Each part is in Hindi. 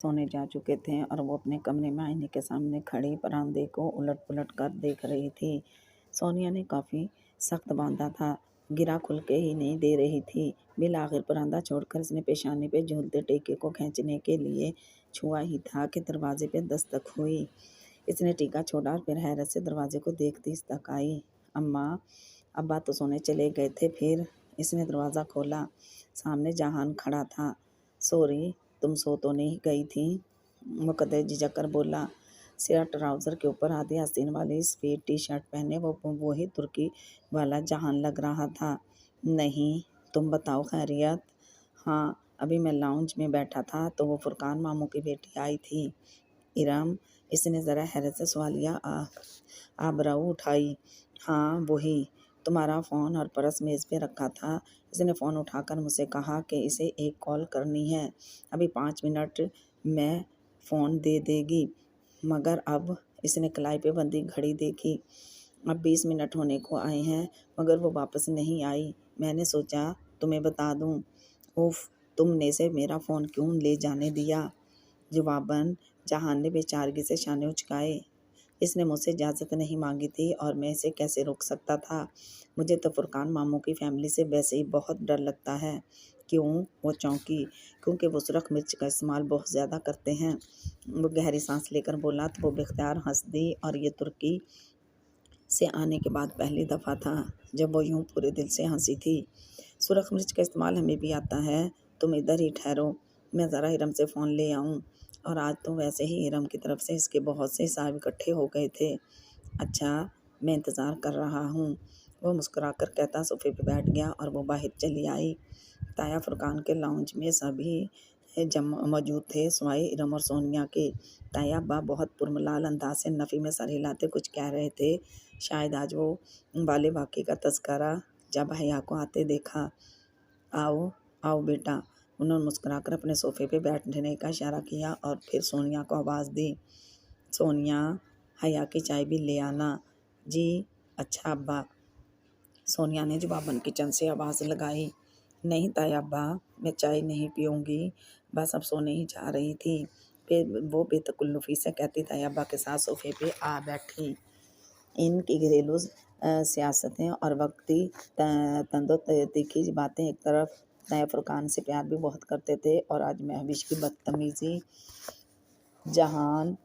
सोने जा चुके थे और वो अपने कमरे में आईने के सामने खड़ी परांदे को उलट-पुलट कर देख रही थी। सोनिया ने काफ़ी सख्त बाँधा था, गिरा खुल के ही नहीं दे रही थी। बिल आखिर परांदा छोड़कर इसने पेशानी पे झूलते टीके को खींचने के लिए छुआ ही था कि दरवाज़े पे दस्तक हुई। इसने टीका छोड़ा और फिर हैरत से दरवाज़े को देखती तक अम्मा, अब्बा तो सोने चले गए थे। फिर इसने दरवाज़ा खोला, सामने जहान खड़ा था। सॉरी, तुम सो तो नहीं गई थी? मुकद्दर झिझक कर बोला। सिरा ट्राउज़र के ऊपर आधी आस्तीन वाली स्वेड टी शर्ट पहने वही तुर्की वाला जहान लग रहा था। नहीं, तुम बताओ खैरियत? हाँ, अभी मैं लाउंज में बैठा था तो वो फुरकान मामू की बेटी आई थी, इरम। इसने ज़रा हैरत से सवालिया आबरू उठाई। हाँ वही, तुम्हारा फ़ोन और पर्स मेज़ पे रखा था। इसने फ़ोन उठाकर मुझसे कहा कि इसे एक कॉल करनी है, अभी 5 मिनट में फ़ोन दे देगी। मगर अब इसने कलाई पे बंधी घड़ी देखी, अब 20 मिनट होने को आए हैं मगर वो वापस नहीं आई। मैंने सोचा तुम्हें बता दूँ। उफ़, तुमने से मेरा फ़ोन क्यों ले जाने दिया? जवाबन जहान ने बेचारगी से शाने उचकाए। इसने मुझसे इजाज़त नहीं मांगी थी और मैं इसे कैसे रोक सकता था। मुझे तो फुरकान मामू की फैमिली से वैसे ही बहुत डर लगता है। क्यों? वो चौंकी। क्योंकि वो सुरख मिर्च का इस्तेमाल बहुत ज़्यादा करते हैं। वो गहरी सांस लेकर बोला तो वो बेख्तियार हंस दी और ये तुर्की से आने के बाद पहली दफ़ा था जब वो यूं पूरे दिल से हंसी थी। सुरख मिर्च का इस्तेमाल हमें भी आता है, तुम इधर ही ठहरो, मैं ज़रा इरम से फ़ोन ले आऊँ। और आज तो वैसे ही इरम की तरफ से इसके बहुत से हिसाब इकट्ठे हो गए थे। अच्छा, मैं इंतज़ार कर रहा हूँ। वो मुस्कुराकर कहता सोफ़े पे बैठ गया और वो बाहर चली आई। ताया फुरकान के लाउंज में सभी मौजूद थे सिवाय इरम और सोनिया के। ताया अब्बा बहुत पुरमलाल अंदाज से नफ़ी में सर हिलाते कुछ कह रहे थे। शायद आज वो वाले वाक़े का तज़किरा जब हया को आते देखा। आओ, आओ बेटा। उन्होंने मुस्कुराकर अपने सोफ़े पे बैठने का इशारा किया और फिर सोनिया को आवाज़ दी। सोनिया, हया की चाय भी ले आना। जी, अच्छा अब्बा। सोनिया ने जवाबन किचन से आवाज़ लगाई। नहीं ताया अब्बा, मैं चाय नहीं पीऊँगी, बस अब सोने ही जा रही थी। फिर वो बेतकल्लुफ़ी से कहती ताया अब्बा के साथ सोफ़े पे आ बैठी। इनकी घरेलू सियासतें और वक्ती तीखी बातें एक तरफ, ताया फुरकान से प्यार भी बहुत करते थे और आज महविश की बदतमीज़ी जहान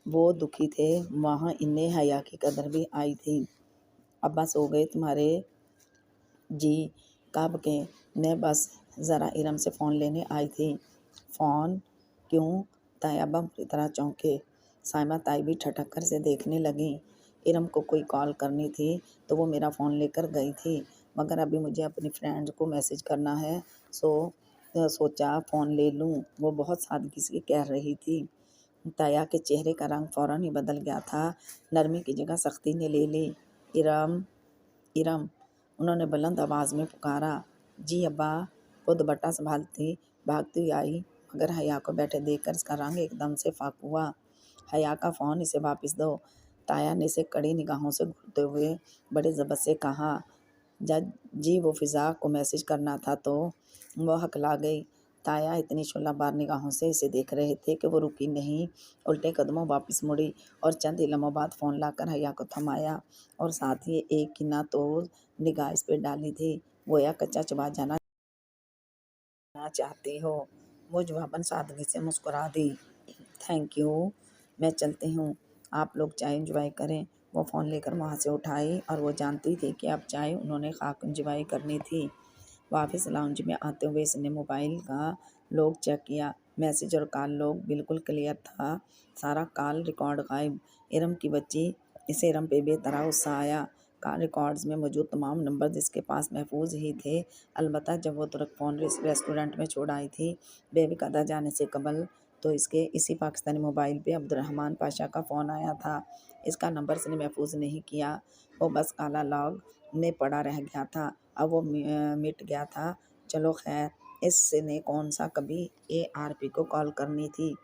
वो दुखी थे वहाँ इन्हें हया की कदर भी आई थी। अब्बा सो गए तुम्हारे? जी, कब के? मैं बस ज़रा इरम से फ़ोन लेने आई थी। फ़ोन? क्यों? ताया अब्बा बुरी तरह चौंके। साइमा ताई भी ठठक कर से देखने लगीं। इरम को कोई कॉल करनी थी तो वो मेरा फ़ोन लेकर गई थी, मगर अभी मुझे अपनी फ्रेंड को मैसेज करना है, सोचा फ़ोन ले लूँ। वो बहुत सादगी से कह रही थी। ताया के चेहरे का रंग फ़ौरन ही बदल गया था, नरमी की जगह सख्ती ने ले ली। इरम, इरम, उन्होंने बुलंद आवाज़ में पुकारा। जी अब्बा। वो दुपट्टा संभालती भागती हुई आई, मगर हया को बैठे देखकर इसका रंग एकदम से फाक हुआ। हया का फ़ोन इसे वापस दो। ताया ने इसे कड़ी निगाहों से घूरते हुए बड़े ज़बत से कहा। जज जी, वो फ़िज़ा को मैसेज करना था तो वो हकला गई। ताया इतनी शोलाबार निगाहों से इसे देख रहे थे कि वो रुकी नहीं, उल्टे कदमों वापस मुड़ी और चंद ही लम्हों बाद फ़ोन लाकर हया को थमाया और साथ ही एक की ना तो निगाह इस पे डाली थी, गोया कच्चा चबा जाना चाहती हो। वो जवाबन सादगी से मुस्कुरा दी। थैंक यू, मैं चलती हूँ, आप लोग चाय एंजॉय करें। वो फ़ोन लेकर वहाँ से उठाई और वो जानती थी कि अब चाय उन्होंने खाक एंजॉय करनी थी। वापस लाउंज में आते हुए इसने मोबाइल का लॉग चेक किया। मैसेज और कॉल लॉग बिल्कुल क्लियर था, सारा कॉल रिकॉर्ड गायब। इरम की बच्ची, इसे इरम पे बेतरा गुस्सा आया। कॉल रिकॉर्ड्स में मौजूद तमाम नंबर इसके पास महफूज ही थे। अलबत्ता जब वो तुरक फ़ोन रेस्टोरेंट में छोड़ आई थी बेबी कदा जाने से कबल, तो इसके इसी पाकिस्तानी मोबाइल पे अब्दुर्रहमान पाशा का फ़ोन आया था। इसका नंबर इसने महफूज नहीं किया, वो बस काला लॉग में पड़ा रह गया था। अब वो मिट गया था। चलो खैर, इसने कौन सा कभी ARP को कॉल करनी थी।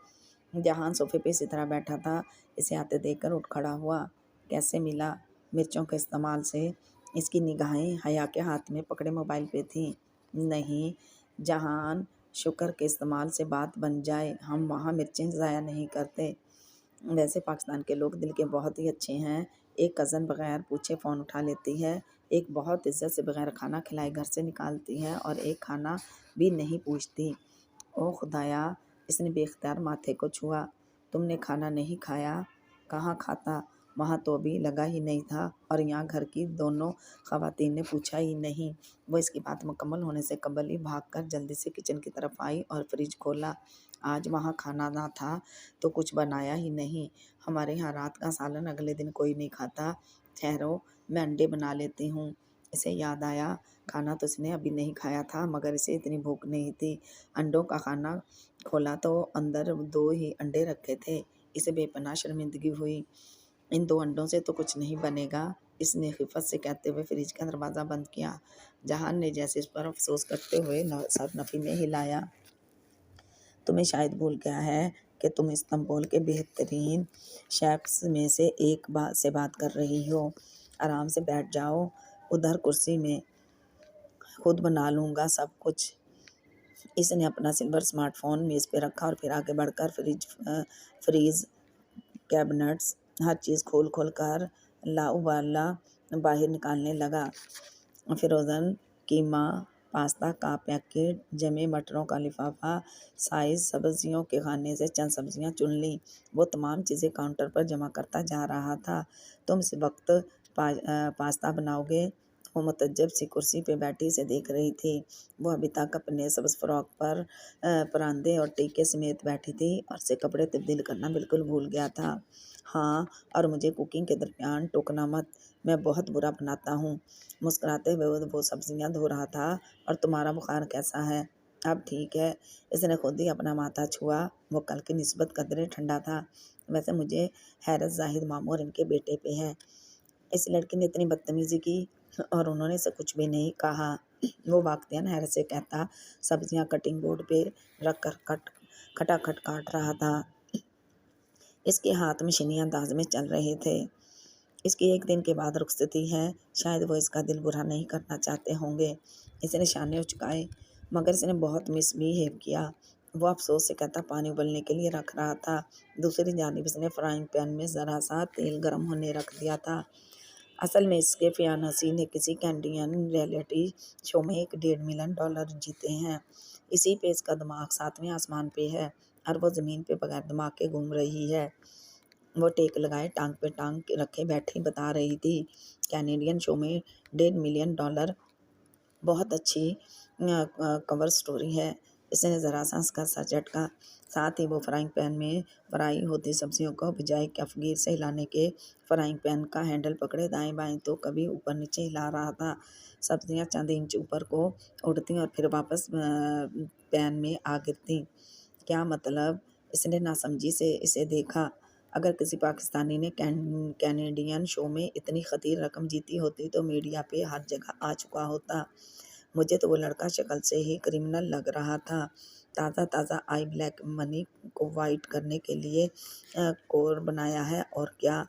जहान सोफ़े पे इसी तरह बैठा था, इसे आते देखकर उठ खड़ा हुआ। कैसे मिला? मिर्चों के इस्तेमाल से। इसकी निगाहें हया के हाथ में पकड़े मोबाइल पे थीं। नहीं, जहान शुक्र के इस्तेमाल से बात बन जाए। हम वहाँ मिर्चें ज़ाया नहीं करते। वैसे पाकिस्तान के लोग दिल के बहुत ही अच्छे हैं। एक कज़न बगैर पूछे फ़ोन उठा लेती है, एक बहुत इज़्ज़त से बगैर खाना खिलाए घर से निकालती है और एक खाना भी नहीं पूछती। ओ खुदाया! इसने बेख्तियार माथे को छुआ। तुमने खाना नहीं खाया? कहाँ खाता? वहाँ तो अभी लगा ही नहीं था और यहाँ घर की दोनों ख़वातीन ने पूछा ही नहीं। वो इसकी बात मुकम्मल होने से कबल ही भागकर जल्दी से किचन की तरफ आई और फ्रिज खोला। आज वहाँ खाना ना था तो कुछ बनाया ही नहीं। हमारे यहाँ रात का सालन अगले दिन कोई नहीं खाता। ठहरो, मैं अंडे बना लेती हूँ। इसे याद आया, खाना तो इसने अभी नहीं खाया था मगर इसे इतनी भूख नहीं थी। अंडों का खाना खोला तो अंदर 2 ही अंडे रखे थे। इसे बेपनाह शर्मिंदगी हुई। इन 2 अंडों से तो कुछ नहीं बनेगा, इसने खिफ़त से कहते हुए फ्रिज का दरवाज़ा बंद किया। जहान ने जैसे इस पर अफ़सोस करते हुए सर नफ़ी में हिलाया। तुम्हें शायद भूल गया है कि तुम इस्तांबुल के बेहतरीन शेफ्स में से एक से बात कर रही हो। आराम से बैठ जाओ, उधर कुर्सी में, खुद बना लूँगा सब कुछ। इसने अपना सिल्वर स्मार्टफ़ोन मेज़ पे रखा और फिर आगे बढ़कर फ्रीज़ कैबिनेट्स हर चीज़ खोल कर लाउबाला बाहर निकालने लगा। फ़्रोज़न कीमा, पास्ता का पैकेट, जमे मटरों का लिफ़ाफ़ा, साइज़ सब्ज़ियों के खाने से चंद सब्ज़ियाँ चुन लीं। वो तमाम चीज़ें काउंटर पर जमा करता जा रहा था। तुम इस वक़्त पास्ता बनाओगे? वो मुतज्जब सी कुर्सी पे बैठी इसे देख रही थी। वो अभी तक अपने सब्ज़ फ़्रॉक पर परांदे और टीके समेत बैठी थी और से कपड़े तब्दील करना बिल्कुल भूल गया था। हाँ, और मुझे कुकिंग के दरमियान टोकना मत, मैं बहुत बुरा बनाता हूँ। मुस्कुराते हुए वो सब्ज़ियाँ धो रहा था। और तुम्हारा बुखार कैसा है? अब ठीक है। इसने खुद ही अपना माथा छुआ। वो कल की निस्बत कदरे ठंडा था। वैसे मुझे हैरत ज़ाहिद मामू और इनके बेटे पे है। इस लड़की ने इतनी बदतमीज़ी की और उन्होंने से कुछ भी नहीं कहा। वो वाक़ितन हैरत से कहता सब्ज़ियाँ कटिंग बोर्ड पे रख कर खटाखट काट रहा था। इसके हाथ मशीनी अंदाज में चल रहे थे। इसकी 1 दिन के बाद रुखसती है। शायद वो इसका दिल बुरा नहीं करना चाहते होंगे। इसने शाने उचकाए मगर इसने बहुत मिसबिहेव किया। वो अफ़सोस से कहता पानी उबलने के लिए रख रहा था। दूसरी जानिब इसने फ्राइंग पैन में ज़रा सा तेल गर्म होने रख दिया था। असल में इसके फियाँसी ने किसी कैनेडियन रियलिटी शो में $1.5 मिलियन जीते हैं। इसी पे इसका दिमाग 7वें आसमान पे है और वो ज़मीन पे बगैर दिमाग के घूम रही है। वो टेक लगाए टांग पे टांग रखे बैठी बता रही थी, कैनेडियन शो में $1.5 मिलियन बहुत अच्छी कवर स्टोरी है। इसने ज़रा सा हंसकर सर झटका। साथ ही वो फ्राइंग पैन में फ्राई होती सब्जियों को बजाय कफ़गीर से हिलाने के फ्राइंग पैन का हैंडल पकड़े दाएं बाएं तो कभी ऊपर नीचे हिला रहा था। सब्जियां चंद इंच ऊपर को उड़ती और फिर वापस पैन में आ गिरती। क्या मतलब? इसने नासमझी से इसे देखा। अगर किसी पाकिस्तानी ने कैनेडियन शो में इतनी खतीर रकम जीती होती तो मीडिया पे हर जगह आ चुका होता। मुझे तो वो लड़का शक्ल से ही क्रिमिनल लग रहा था। ताज़ा आई ब्लैक मनी को वाइट करने के लिए कोर बनाया है और क्या।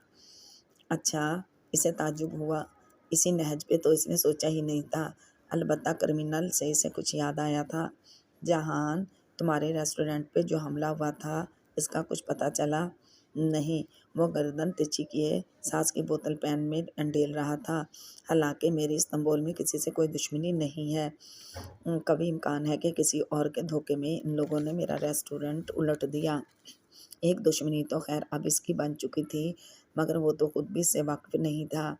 अच्छा, इसे ताज्जुब हुआ। इसी नहज पे तो इसने सोचा ही नहीं था। अलबत्ता क्रिमिनल से इसे कुछ याद आया था। जहान, तुम्हारे रेस्टोरेंट पे जो हमला हुआ था, इसका कुछ पता चला? नहीं। वो गर्दन तिरछी किए सास की बोतल पैन में अंडेल रहा था। हालांकि मेरी इस्तांबुल में किसी से कोई दुश्मनी नहीं है। कभी इम्कान है कि किसी और के धोखे में इन लोगों ने मेरा रेस्टोरेंट उलट दिया। एक दुश्मनी तो खैर अब इसकी बन चुकी थी मगर वो तो खुद भी इससे वाकिफ नहीं था।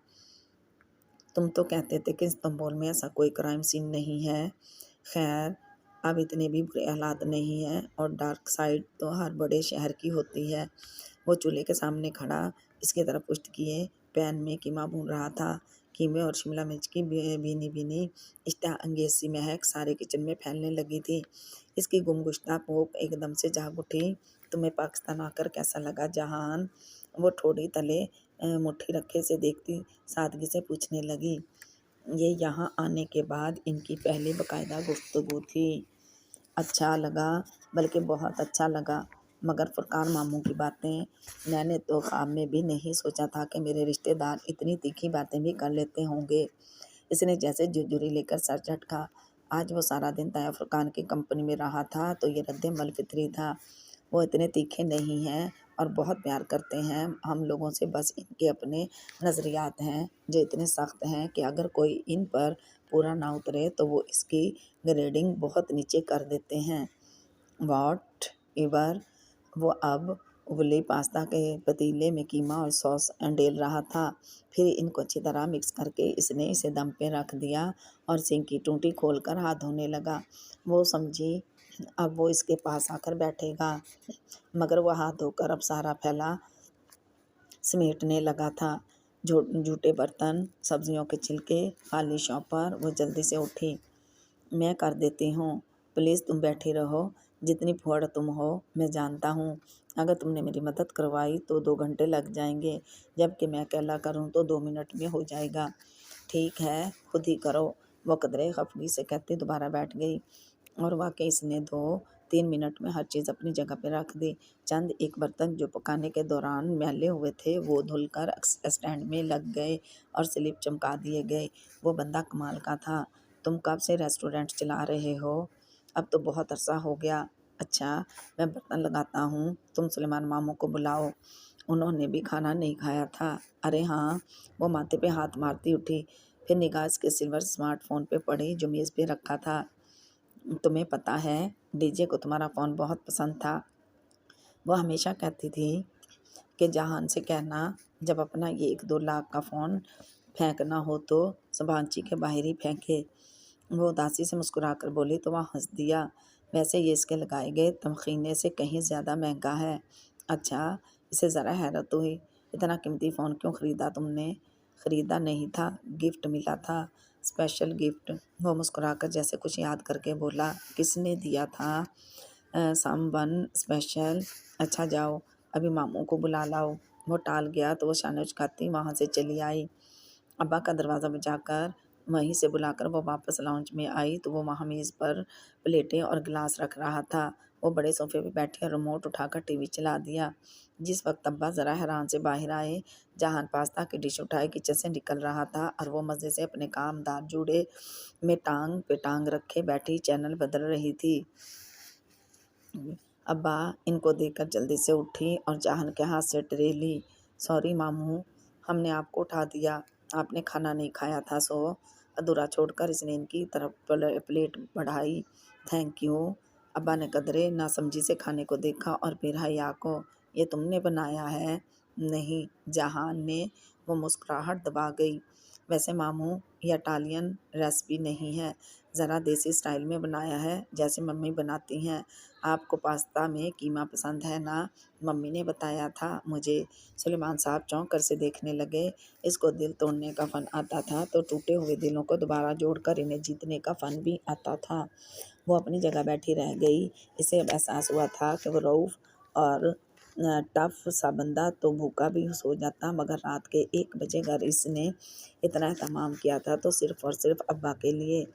तुम तो कहते थे कि इस्तांबुल में ऐसा कोई क्राइम सीन नहीं है। खैर, अब इतने भी बुरे हालात नहीं हैं और डार्क साइड तो हर बड़े शहर की होती है। वो चूल्हे के सामने खड़ा इसकी तरफ पुष्ट किए पैन में कीमा भून रहा था। कीमे और शिमला मिर्च की भीनी भीनी इश्तहा अंगेज सी महक सारे किचन में फैलने लगी थी। इसकी गुमगुश्ता भूख एकदम से जाग उठी। तुम्हें पाकिस्तान आकर कैसा लगा जहान? वो ठोड़ी तले मुट्ठी रखे से देखती सादगी से पूछने लगी। ये यहाँ आने के बाद इनकी पहली बाकायदा गुफ्तगू थी। अच्छा लगा, बल्कि बहुत अच्छा लगा। मगर फुरकान मामू की बातें, मैंने तो ख्वाब में भी नहीं सोचा था कि मेरे रिश्तेदार इतनी तीखी बातें भी कर लेते होंगे। इसने जैसे झुरझुरी लेकर सर झटका। आज वो सारा दिन तैयब खान की कंपनी में रहा था तो ये रद्द-ए-मल फितरी था। वो इतने तीखे नहीं हैं और बहुत प्यार करते हैं हम लोगों से, बस इनके अपने नज़रियात हैं जो इतने सख्त हैं कि अगर कोई इन पर पूरा ना उतरे तो वो इसकी ग्रेडिंग बहुत नीचे कर देते हैं। वॉट एवर वो अब उबले पास्ता के पतीले में कीमा और सॉस डाल रहा था। फिर इनको अच्छी तरह मिक्स करके इसने इसे दम पे रख दिया और सिंक की टूटी खोलकर हाथ धोने लगा। वो समझी अब वो इसके पास आकर बैठेगा, मगर वह हाथ धोकर अब सारा फैला समेटने लगा था। जूठे बर्तन, सब्जियों के छिलके, खाली शॉपर। वो जल्दी से उठी। मैं कर देती हूँ, प्लीज़ तुम बैठी रहो। जितनी फुहड़ तुम हो मैं जानता हूँ। अगर तुमने मेरी मदद करवाई तो 2 घंटे लग जाएंगे, जबकि मैं अकेला करूँ तो 2 मिनट में हो जाएगा। ठीक है, खुद ही करो, वो कदरे खफगी से कहती दोबारा बैठ गई। और वाकई इसने 2-3 मिनट में हर चीज़ अपनी जगह पर रख दी। चंद एक बर्तन जो पकाने के दौरान मैले हुए थे वो धुलकर स्टैंड में लग गए और स्लिप चमका दिए गए। वो बंदा कमाल का था। तुम कब से रेस्टोरेंट चला रहे हो? अब तो बहुत अरसा हो गया। अच्छा, मैं बर्तन लगाता हूँ, तुम सुलेमान मामू को बुलाओ, उन्होंने भी खाना नहीं खाया था। अरे हाँ, वो माथे पे हाथ मारती उठी। फिर निगाह इसके सिल्वर स्मार्टफोन पे पड़ी जो मेज़ पे रखा था। तुम्हें पता है, डीजे को तुम्हारा फ़ोन बहुत पसंद था। वो हमेशा कहती थी कि जहान से कहना जब अपना ये 1-2 लाख का फ़ोन फेंकना हो तो संभांची के बाहर ही फेंके। वो उदासी से मुस्कुराकर बोली तो वह हंस दिया। वैसे ये इसके लगाए गए तमखीने से कहीं ज़्यादा महंगा है। अच्छा, इसे ज़रा हैरत हुई, इतना कीमती फ़ोन क्यों ख़रीदा तुमने? ख़रीदा नहीं था, गिफ्ट मिला था, स्पेशल गिफ्ट। वो मुस्कुराकर जैसे कुछ याद करके बोला, किसने दिया था? Someone special. अच्छा जाओ, अभी मामू को बुला लाओ। वो टाल गया तो वो शाने उचकाती वहाँ से चली आई। अब्बा का दरवाज़ा बजाकर वहीं से बुलाकर वो वापस लाउंज में आई तो वो वहाँ मेज़ पर प्लेटें और गिलास रख रहा था। वो बड़े सोफ़े पे बैठी और रिमोट उठाकर टीवी चला दिया। जिस वक्त अब्बा ज़रा हैरान से बाहर आए, जहान पास्ता की डिश उठाए किचन से निकल रहा था और वो मज़े से अपने कामदार जूड़े में टांग पे टांग रखे बैठी चैनल बदल रही थी। अब्बा इनको देखकर जल्दी से उठी और जहान के हाथ से ट्रे ली। सॉरी मामू, हमने आपको उठा दिया, आपने खाना नहीं खाया था सो। अधूरा छोड़कर इसने इनकी तरफ प्लेट बढ़ाई। Thank you. अब्बा ने कदरे नासमझी से खाने को देखा और फिर हया को, ये तुमने बनाया है? नहीं, जहान ने। वो मुस्कुराहट दबा गई। वैसे मामू, ये इटालियन रेसिपी नहीं है, ज़रा देसी स्टाइल में बनाया है जैसे मम्मी बनाती हैं। आपको पास्ता में कीमा पसंद है ना? मम्मी ने बताया था मुझे। सुलेमान साहब चौंक कर से देखने लगे। इसको दिल तोड़ने का फ़न आता था तो टूटे हुए दिलों को दोबारा जोड़कर इन्हें जीतने का फ़न भी आता था। वो अपनी जगह बैठी रह गई। इसे अब एहसास हुआ था कि वो रऊफ़ और टफ़ सा बंदा तो भूखा भी सो जाता, मगर रात के 1 बजे अगर इसने इतना एहतमाम किया था तो सिर्फ़ और सिर्फ़ अब्बा के लिए,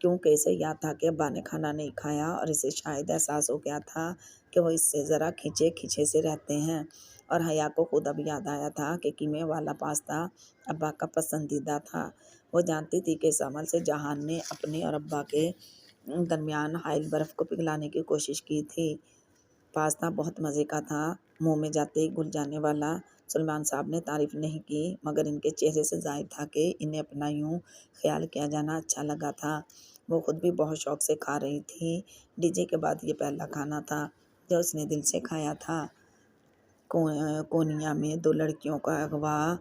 क्योंकि इसे याद था कि अब्बा ने खाना नहीं खाया और इसे शायद एहसास हो गया था कि वो इससे ज़रा खींचे-खींचे से रहते हैं। और हया को खुद अब याद आया था कि कीमे वाला पास्ता अब्बा का पसंदीदा था। वो जानती थी कि इस अमल से जहान ने अपने और अब्बा के दरमियान हाइल बर्फ़ को पिघलाने की कोशिश की थी। पास्ता बहुत मज़े का था, मुँह में जाते ही घुल जाने वाला। सुलेमान साहब ने तारीफ़ नहीं की, मगर इनके चेहरे से ज़ाहिर था कि इन्हें अपना यूँ ख़्याल किया जाना अच्छा लगा था। वो खुद भी बहुत शौक़ से खा रही थी। डीजे के बाद ये पहला खाना था जो उसने दिल से खाया था। कोनिया में 2 लड़कियों का अगवा।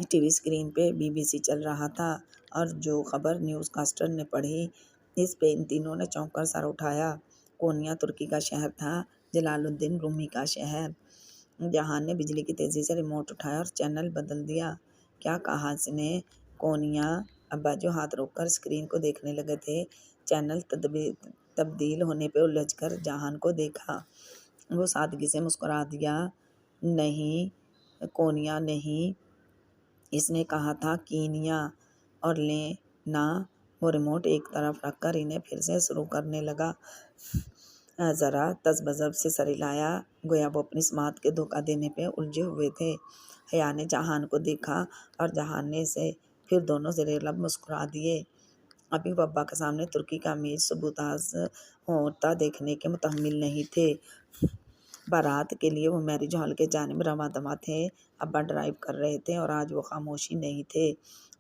टीवी स्क्रीन पे बीबीसी चल रहा था और जो खबर न्यूज़कास्टर ने पढ़ी, इस पे इन तीनों ने चौंक कर सर उठाया। कोनिया तुर्की का शहर था, जलालुद्दीन रूमी का शहर। जहान ने बिजली की तेज़ी से रिमोट उठाया और चैनल बदल दिया। क्या कहा इसने? कोनिया। अब्बा जो हाथ रोककर स्क्रीन को देखने लगे थे, चैनल तब्दील होने पे उलझकर जहान को देखा। वो सादगी से मुस्कुरा दिया। नहीं, कोनिया नहीं, इसने कहा था कीनिया। और लेना। वो रिमोट एक तरफ रखकर इन्हें फिर से शुरू करने लगा। ज़रा तज़बज़ब से सर हिलाया, गोया वो अपनी स्मात के धोखा देने पे उलझे हुए थे। हया ने जहान को देखा और जहान ने इसे, फिर दोनों ज़ेरे लब मुस्कुरा दिए। अभी वो अब्बा के सामने तुर्की का अमीर सुबुताज होता देखने के मुतहम्मिल नहीं थे। बारात के लिए वो मैरिज हॉल के जानिब रवां-दवां थे। अब्बा ड्राइव कर रहे थे और आज वो खामोशी नहीं थे,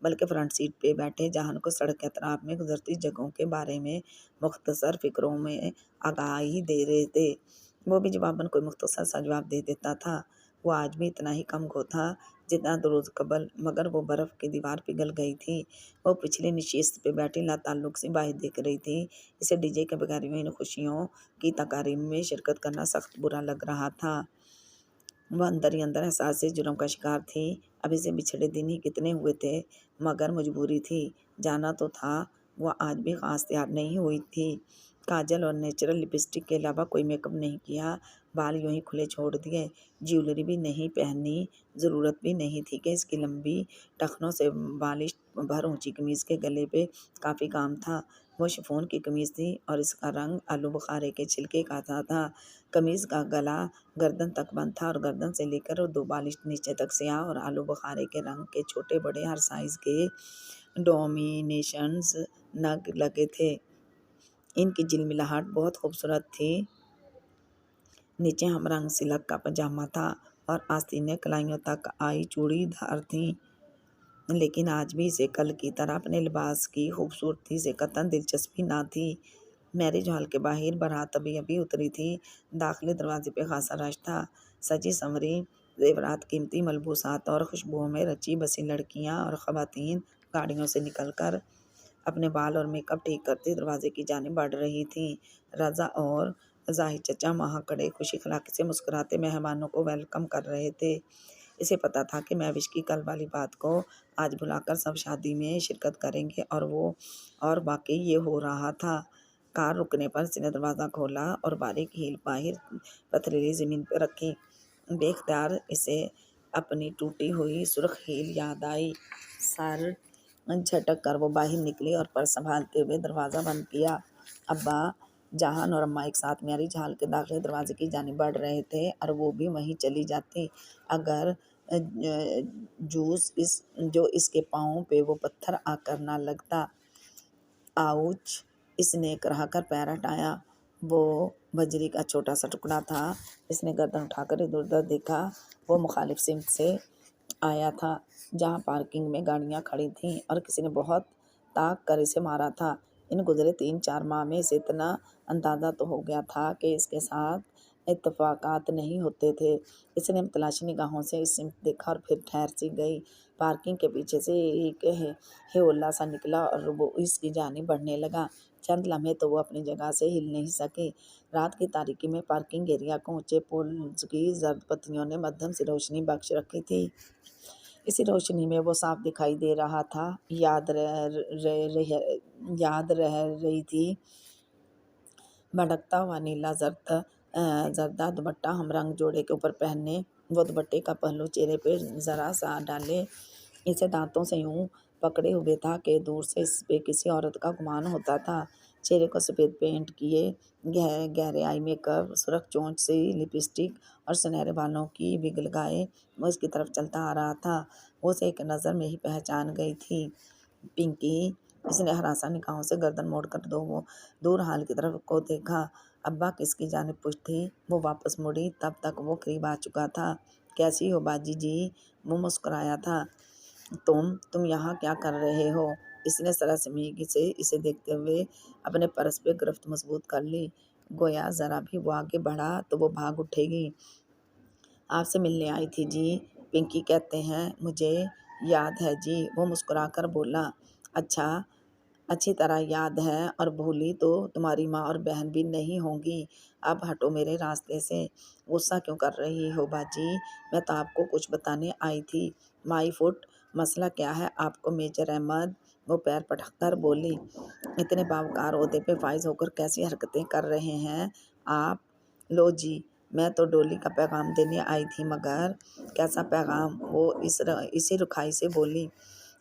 बल्कि फ्रंट सीट पे बैठे जहान को सड़क के अतराफ में गुजरती जगहों के बारे में मुख्तसर फ़िक्रों में आगाही दे रहे थे। वो भी जवाबन कोई मुख्तसर सा जवाब दे देता था। वो आज भी इतना ही कमगो था जितना 2 रोज़ कबल, मगर वो बर्फ़ की दीवार पिघल गई थी। वो पिछली नशिस्त पे बैठी लाताल्लुक़ सी बाहें देख रही थी। इसे डीजे के बगैर हुई इन खुशियों की तकारीब में शिरकत करना सख्त बुरा लग रहा था। वह अंदर ही अंदर एहसास जुर्म का शिकार थी। अभी से बिछड़े दिन ही कितने हुए थे, मगर मजबूरी थी। जाना तो था। वह आज भी ख़ास तैयार नहीं हुई थी। काजल और नेचुरल लिपस्टिक के अलावा कोई मेकअप नहीं किया, बाल यूं ही खुले छोड़ दिए, ज्वेलरी भी नहीं पहनी। ज़रूरत भी नहीं थी कि इसकी लंबी टखनों से बालिश भर ऊंची कमीज़ के गले पे काफ़ी काम था। वो शिफॉन की कमीज़ थी और इसका रंग आलू बुखारे के छिलके का सा था। कमीज़ का गला गर्दन तक बंद था और गर्दन से लेकर 2 बालिश नीचे तक स्याह और आलू बुखारे के रंग के छोटे बड़े हर साइज़ के डोमिनेशंस नग लगे थे। इनकी झिलमिलाहट बहुत खूबसूरत थी। नीचे हम रंग सिल्क का पजामा था और आस्तीनें कलाइयों तक आई चूड़ीदार थीं, लेकिन आज भी इसे कल की तरह अपने लिबास की खूबसूरती से कतई दिलचस्पी न थी। मैरिज हॉल के बाहर बारात अभी-अभी उतरी थी। दाखिली दरवाजे पे खासा रश था। सजी-संवरी ज़ेवरात, कीमती मलबूसात और खुशबुओं में रची-बसी लड़कियां और ख़वातीन गाड़ियों से निकलकर अपने बाल और मेकअप ठीक करती दरवाजे की जानिब बढ़ रही थीं। रज़ा और ज़ाहिद चचा वहाँ खड़े खुशी-खलाक़ी से मुस्कुराते मेहमानों को वेलकम कर रहे थे। इसे पता था कि महविश की कल वाली बात को आज भुलाकर सब शादी में शिरकत करेंगे, और वाकई ये हो रहा था। कार रुकने पर इसने दरवाज़ा खोला और बारीक हील बाहर पथरीली ज़मीन पर रखी। बेख्तियार इसे अपनी टूटी हुई सुर्ख हील याद आई। सर झटक कर वो बाहर निकली और पर्स संभालते हुए दरवाज़ा बंद किया। अब्बा जहान और अम्मा एक साथ मैरिज हॉल के दाखिली दरवाजे की जानिब बढ़ रहे थे और वो भी वहीं चली जाती अगर जो इसके पाँव पे वो पत्थर आकर ना लगता। आउच! इसने कराहकर पैर हटाया। वो बजरी का छोटा सा टुकड़ा था। इसने गर्दन उठाकर इधर-उधर देखा। वो मुखालिफ सिमत से आया था, जहाँ पार्किंग में गाड़ियाँ खड़ी थीं और किसी ने बहुत ताक कर इसे मारा था। इन गुज़रे 3-4 माह में इसे इतना अंदाज़ा तो हो गया था कि इसके साथ इत्तेफ़ाक़ात नहीं होते थे। इसने तलाशी निगाहों से इस सिमत देखा और फिर ठहर सी गई। पार्किंग के पीछे से एक हेओला सा निकला और वो इसकी जानिब बढ़ने लगा। चंद लम्हे तो वो अपनी जगह से हिल नहीं सके। रात की तारीकी में पार्किंग एरिया को ऊंचे पोल्स की जर्द पत्तियों ने मध्यम सी रोशनी बख्श रखी थी। इसी रोशनी में वो साफ दिखाई दे रहा था। याद रह रही थी भड़कता हुआ नीला जर्दा दुपट्टा हम रंग जोड़े के ऊपर पहने। वो दुपट्टे का पहलू चेहरे पे ज़रा सा डाले इसे दांतों से यूं पकड़े हुए था कि दूर से इस पे किसी औरत का गुमान होता था। चेहरे को सफ़ेद पेंट किए, गहरे आई मेकअप, सुर्ख चोंच से लिपस्टिक और सुनहरे बालों की बिग लगाए वो इसकी तरफ चलता आ रहा था। वो उसे एक नज़र में ही पहचान गई थी। पिंकी! इसने हरासा निगाहों से गर्दन मोड़कर दूर हाल की तरफ को देखा। अब्बा किसकी जानिब पूछती वो वापस मुड़ी, तब तक वो करीब आ चुका था। कैसी हो बाजी जी? वो मुस्कुराया था। तुम यहाँ क्या कर रहे हो? इसने सरसमीगी से इसे देखते हुए अपने पर्स पे गिरफ्त मजबूत कर ली, गोया ज़रा भी वो आगे बढ़ा तो वो भाग उठेगी। आपसे मिलने आई थी जी, पिंकी कहते हैं। मुझे याद है जी, वो मुस्कुराकर बोला। अच्छा, अच्छी तरह याद है, और भूली तो तुम्हारी माँ और बहन भी नहीं होंगी। अब हटो मेरे रास्ते से। गुस्सा क्यों कर रही हो बाजी? मैं तो आपको कुछ बताने आई थी। माई फुट, मसला क्या है आपको मेजर अहमद? वो पैर पटक कर बोली। इतने बावकार ओहदे पे फाइज होकर कैसी हरकतें कर रहे हैं आप? लो जी, मैं तो डोली का पैगाम देने आई थी, मगर कैसा पैगाम? वो इसी रुखाई से बोली।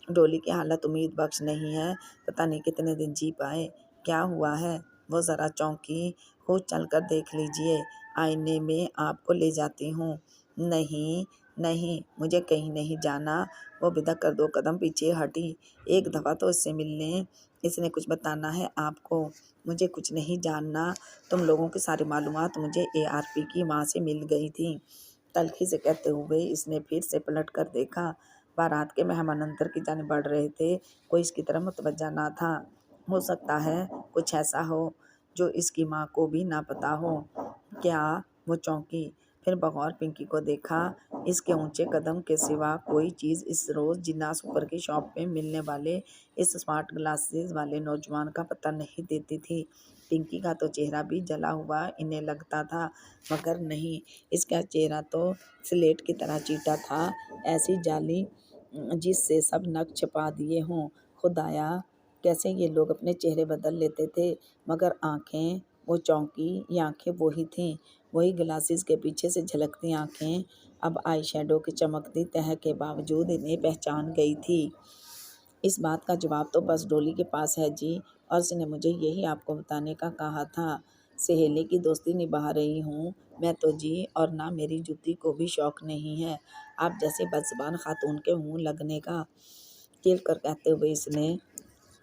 डोली की हालत उम्मीद बख्श नहीं है, पता नहीं कितने दिन जी पाए। क्या हुआ है? वो ज़रा चौंकी। खुद चल कर देख लीजिए, आईने में आपको ले जाती हूँ। नहीं, नहीं, मुझे कहीं नहीं जाना। वो बिदक कर 2 कदम पीछे हटी। एक दफ़ा तो इससे मिलने, इसने कुछ बताना है आपको। मुझे कुछ नहीं जानना। तुम लोगों की सारी मालूमात मुझे ARP की माँ से मिल गई थी। तल्खी से कहते हुए इसने फिर से पलट कर देखा। बारात के मेहमान अंदर की जानिब बढ़ रहे थे। कोई इसकी तरफ मुतवज्जा ना था। हो सकता है कुछ ऐसा हो जो इसकी माँ को भी ना पता हो। क्या? वो चौंकी, फिर बगौर पिंकी को देखा। इसके ऊंचे कदम के सिवा कोई चीज़ इस रोज़ जिन्ना सुपर की शॉप में मिलने वाले इस स्मार्ट ग्लासेस वाले नौजवान का पता नहीं देती थी। पिंकी का तो चेहरा भी जला हुआ इन्हें लगता था, मगर नहीं, इसका चेहरा तो स्लेट की तरह चीटा था, ऐसी जाली जिससे सब नग छिपा दिए हों। खुदाया, कैसे ये लोग अपने चेहरे बदल लेते थे, मगर आंखें, वो चौंकी, ये आंखें वही थीं, वही ग्लासेस के पीछे से झलकती आंखें अब आई शैडो की चमकती तह के बावजूद इन्हें पहचान गई थी। इस बात का जवाब तो बस डॉली के पास है जी, और उसने मुझे यही आपको बताने का कहा था। सहेली की दोस्ती निभा रही हूँ मैं तो जी, और ना मेरी जूती को भी शौक नहीं है आप जैसी बदज़बान खातून के मुँह लगने का। चिढ़ कर कहते हुए इसने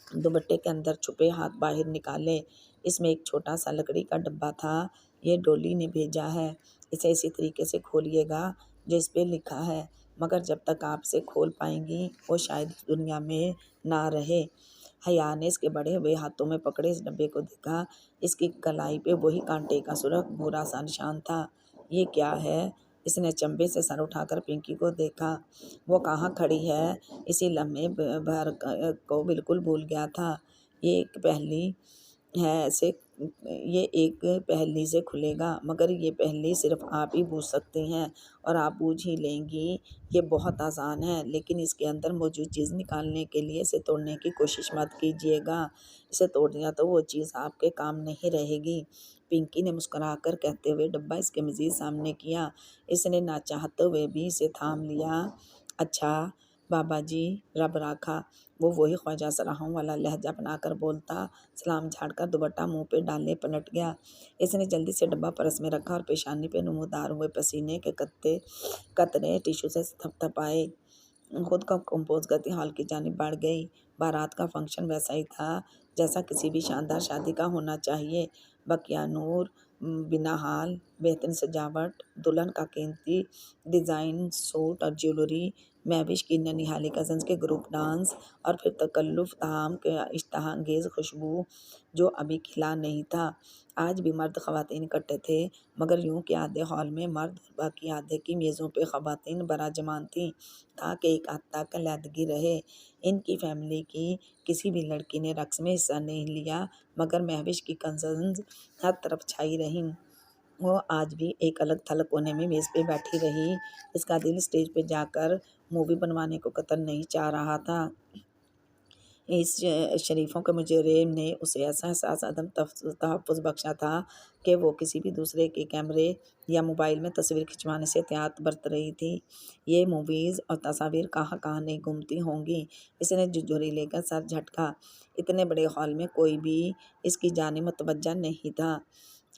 दुपट्टे के अंदर छुपे हाथ बाहर निकाले। इसमें एक छोटा सा लकड़ी का डब्बा था। ये डॉली ने भेजा है। इसे इसी तरीके से खोलिएगा जो इस पे लिखा है, मगर जब तक आप इसे खोल पाएंगी वो शायद इस दुनिया में ना रहे। हया ने इसके बड़े हुए हाथों में पकड़े इस डब्बे को देखा। इसकी कलाई पे वही कांटे का सुर्ख भूरा सा निशान था। ये क्या है? इसने चंबे से सर उठाकर पिंकी को देखा। वो कहाँ खड़ी है, इसी लम्हे भर को बिल्कुल भूल गया था। ये एक पहेली है, ऐसे ये एक पहेली से खुलेगा, मगर ये पहेली सिर्फ आप ही बूझ सकती हैं, और आप बूझ ही लेंगी। ये बहुत आसान है, लेकिन इसके अंदर मौजूद चीज़ निकालने के लिए इसे तोड़ने की कोशिश मत कीजिएगा। इसे तोड़ दिया तो वो चीज़ आपके काम नहीं रहेगी। पिंकी ने मुस्कुराकर कहते हुए डब्बा इसके मज़ीद सामने किया। इसने ना चाहते हुए भी इसे थाम लिया। अच्छा बाबा जी, रब राखा। वो वही ख्वाजा सराहों वाला लहजा बनाकर बोलता, सलाम झाड़कर दुपट्टा मुंह पे डालने पलट गया। इसने जल्दी से डब्बा परस में रखा और पेशानी पे नमूदार हुए पसीने के कतरे टिश्यू से थपथपाए। खुद का कंपोज गति हॉल की जानिब बढ़ गई। बारात का फंक्शन वैसा ही था जैसा किसी भी शानदार शादी का होना चाहिए। बकिया नूर, बिना हाल, बेहतरीन सजावट, दुल्हन का कीमती डिज़ाइन सूट और ज्वेलरी, महविश की ननिहाली कज़न्स के ग्रुप डांस, और फिर तकल्लुफ़ ताम के इश्तहाअंगेज़ खुशबू जो अभी खिला नहीं था। आज भी मर्द ख़वातीन इकट्ठे थे, मगर यूँ कि आधे हॉल में मर्द और बाकी आधे की मेज़ों पे ख़वातीन बराजमान थीं, ताकि एक हद तक अलहदगी रहे। इनकी फैमिली की किसी भी लड़की ने रक़्स में हिस्सा नहीं लिया, मगर महविश की कज़न्स हर तरफ छाई रहीं। वो आज भी एक अलग थलग कोने में मेज़ पे बैठी रही। इसका दिल स्टेज पे जाकर मूवी बनवाने को कतई नहीं चाह रहा था। इस शरीफों के मुजरिम ने उसे ऐसा एहसास अदम तहफ़्फ़ुज़ बख्शा था कि वो किसी भी दूसरे के कैमरे या मोबाइल में तस्वीर खिंचवाने से एहतियात बरत रही थी। ये मूवीज़ और तस्वीर कहाँ कहाँ नहीं घूमती होंगी। इसने झुरझुरी लेकर सर झटका। इतने बड़े हॉल में कोई भी इसकी जानिब मुतवज्जा नहीं था।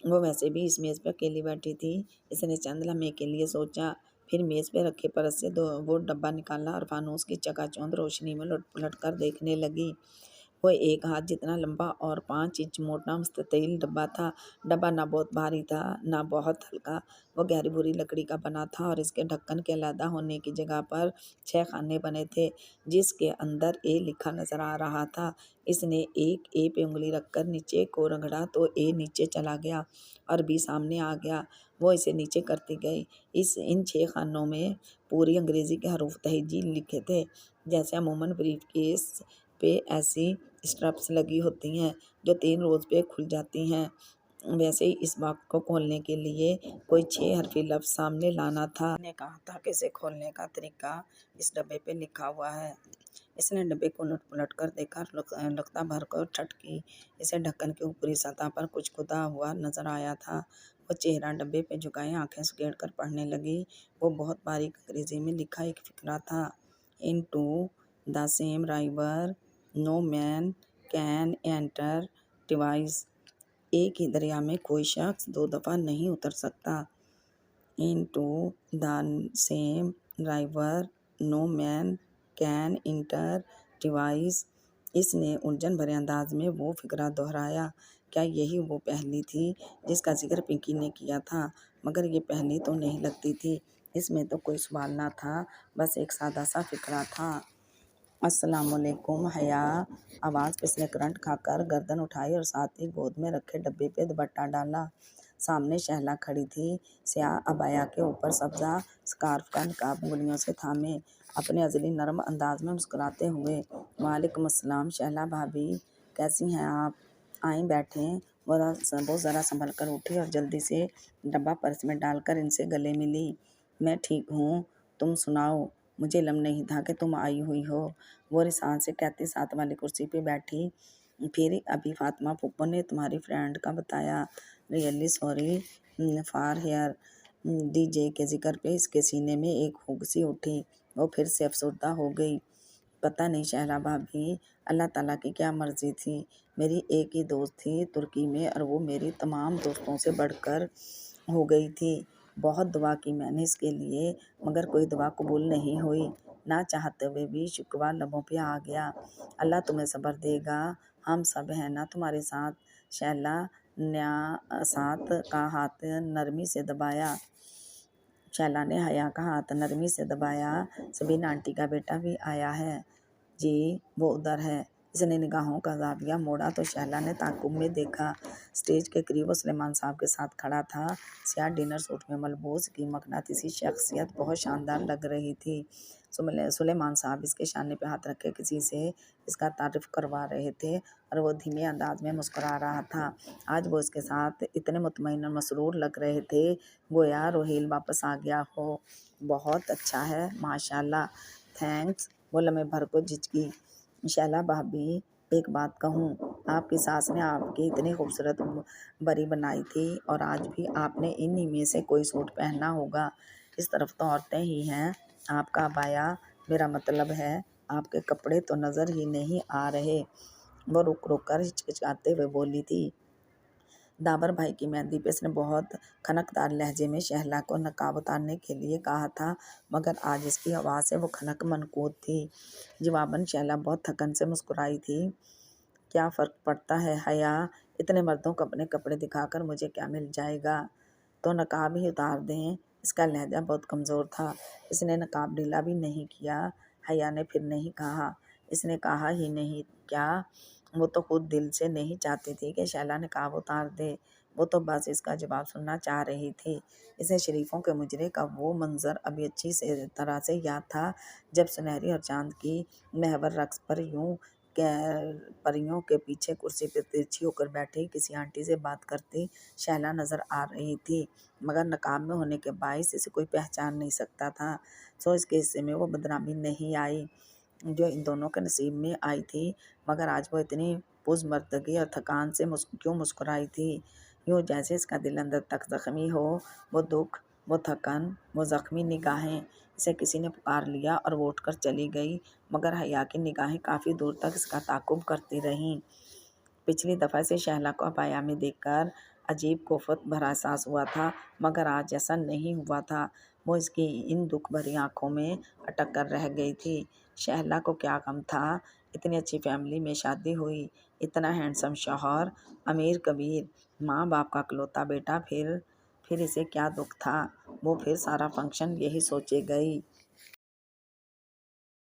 वो वैसे भी इस मेज़ पे अकेली बैठी थी। इसने चंद लम्हे के लिए सोचा, फिर मेज़ पे रखे परस से वो डब्बा निकाला और फानूस की चकाचौंध रोशनी में लौट-पलट कर देखने लगी। वो एक हाथ जितना लंबा और 5 इंच मोटा मुस्ततील डब्बा था। डब्बा ना बहुत भारी था, ना बहुत हल्का। वो गहरी भूरी लकड़ी का बना था और इसके ढक्कन के अलहदा होने की जगह पर 6 खाने बने थे, जिसके अंदर ए लिखा नज़र आ रहा था। इसने एक ए पे उँगली रखकर नीचे को रगड़ा तो ए नीचे चला गया और बी सामने आ गया। वो इसे नीचे करती गई। इन 6 खानों में पूरी अंग्रेज़ी के हरूफ तहजील लिखे थे, जैसे अमूमन ब्रीफ़केस पे ऐसी स्ट्रप्स लगी होती हैं जो 3 रोज़ पे खुल जाती हैं। वैसे ही इस बॉक्स को खोलने के लिए कोई 6 हरफ़ी लफ्ज़ सामने लाना था। उसने कहा था कि इसे खोलने का तरीका इस डब्बे पे लिखा हुआ है। इसने डब्बे को उलट-पुलट कर देखा और लकता भर कर ठठकी। इसे ढक्कन की ऊपरी सतह पर कुछ खुदा हुआ नज़र आया था। वो चेहरा डब्बे पे झुकाए आँखें सुकेड़ कर पढ़ने लगी। वो बहुत बारीक अंग्रेज़ी में लिखा एक फ़िक़रा था। Into the same river no man can enter twice. एक ही दरिया में कोई शख्स 2 दफ़ा नहीं उतर सकता। Into the same river, no man can enter twice. इसने उलझन भरे अंदाज में वो फिक्रा दोहराया। क्या यही वो पहेली थी जिसका जिक्र पिंकी ने किया था? मगर ये पहेली तो नहीं लगती थी। इसमें तो कोई सवाल ना था, बस एक सादा सा फिक्रा था। अस्सलामुअलैकुम। हया आवाज़ पे उसने करंट खाकर गर्दन उठाई और साथ ही गोद में रखे डब्बे पे दुपट्टा डाला। सामने शहला खड़ी थी, स्याह अबाया के ऊपर सब्जा स्कार्फ का निकाब उंगलियों से थामे, अपने अजली नरम अंदाज में मुस्कुराते हुए। वालेकुम अस्सलाम शहला भाभी, कैसी हैं आप? आईं बैठें। वो ज़रा संभल कर उठी और जल्दी से डब्बा पर्स में डालकर इनसे गले मिली। मैं ठीक हूँ, तुम सुनाओ? मुझे इल्म नहीं था कि तुम आई हुई हो। वो रिसान से कहती साथ वाली कुर्सी पे बैठी। फिर अभी फातिमा फूफो ने तुम्हारी फ्रेंड का बताया। Really sorry for hair. DJ के जिक्र पे इसके सीने में एक हुक सी उठी। वो फिर से अफसरदा हो गई। पता नहीं शहला भाभी, अल्लाह ताला की क्या मर्जी थी। मेरी एक ही दोस्त थी तुर्की में और वो मेरी तमाम दोस्तों से बढ़कर हो गई थी। बहुत दुआ की मैंने इसके लिए, मगर कोई दुआ कबूल नहीं हुई। ना चाहते हुए भी शिकवा लबों पे आ गया। अल्लाह तुम्हें सब्र देगा, हम सब हैं ना तुम्हारे साथ। शैला न्या साथ का हाथ नरमी से दबाया। शैला ने हया का हाथ नरमी से दबाया। सबीना आंटी का बेटा भी आया है जी, वो उधर है। इसने निगाहों का जाविया मोड़ा तो शैला ने ताकुब में देखा। स्टेज के करीब वो सुलेमान साहब के साथ खड़ा था। स्याह डिनर सूट में मलबूस की मकनातीसी शख्सियत बहुत शानदार लग रही थी। सुलेमान साहब इसके शाने पे हाथ रखे किसी से इसका तारीफ करवा रहे थे और वो धीमे अंदाज में मुस्कुरा रहा था। आज वो इसके साथ इतने मुतमईन और मसरूर लग रहे थे गोया रोहिल वापस आ गया हो। बहुत अच्छा है माशाल्लाह। थैंक्स। वो लम्हे भर को झिझकी। शैला भाभी, एक बात कहूँ, आपकी सास ने आपकी इतनी खूबसूरत बरी बनाई थी और आज भी आपने इन्हीं में से कोई सूट पहनना होगा। इस तरफ तो औरतें ही हैं। आपका अबाया, मेरा मतलब है आपके कपड़े तो नज़र ही नहीं आ रहे। वो रुक रुक कर हिचकिचाते हुए बोली थी। दाबर भाई की मेहंदी पे इसने बहुत खनकदार लहजे में शहला को नकाब उतारने के लिए कहा था, मगर आज इसकी आवाज़ से वो खनक मनकूत थी। जवाबन शहला बहुत थकन से मुस्कुराई थी। क्या फ़र्क पड़ता है हया, इतने मर्दों को अपने कपड़े दिखाकर मुझे क्या मिल जाएगा? तो नकाब ही उतार दें। इसका लहजा बहुत कमज़ोर था। इसने नकाब ढीला भी नहीं किया। हया ने फिर नहीं कहा। इसने कहा ही नहीं क्या? वो तो खुद दिल से नहीं चाहती थी कि शैला नकाब उतार दे। वो तो बस इसका जवाब सुनना चाह रही थी। इसे शरीफों के मुजरे का वो मंज़र अभी अच्छी से तरह से याद था जब सुनहरी और चाँद की महवर रक़्स पर यूँ परियों के पीछे कुर्सी पर तिरछी होकर बैठी किसी आंटी से बात करती शैला नज़र आ रही थी, मगर नकाब में होने के बाइस इसे कोई पहचान नहीं सकता था। सो इसके हिस्से में वो बदनामी नहीं आई जो इन दोनों के नसीब में आई थी। मगर आज वो इतनी पुज़मर्दगी और थकान से क्यों मुस्कुराई थी, यूँ जैसे इसका दिल अंदर तक ज़ख्मी हो। वो दुख, वो थकन, वो ज़ख्मी निगाहें। इसे किसी ने पुकार लिया और वो उठकर चली गई, मगर हया की निगाहें काफ़ी दूर तक इसका ताक़ुब करती रहीं। पिछली दफ़ा इसे शहला को अबाया में देखकर अजीब कोफत भरा एहसास हुआ था, मगर आज ऐसा नहीं हुआ था। वो इसकी इन दुख भरी आँखों में अटक कर रह गई थी। शहला को क्या गम था, इतनी अच्छी फैमिली में शादी हुई, इतना हैंडसम शौहर, अमीर कबीर, माँ बाप का इकलौता बेटा, फिर इसे क्या दुख था। वो फिर सारा फंक्शन यही सोचे गई।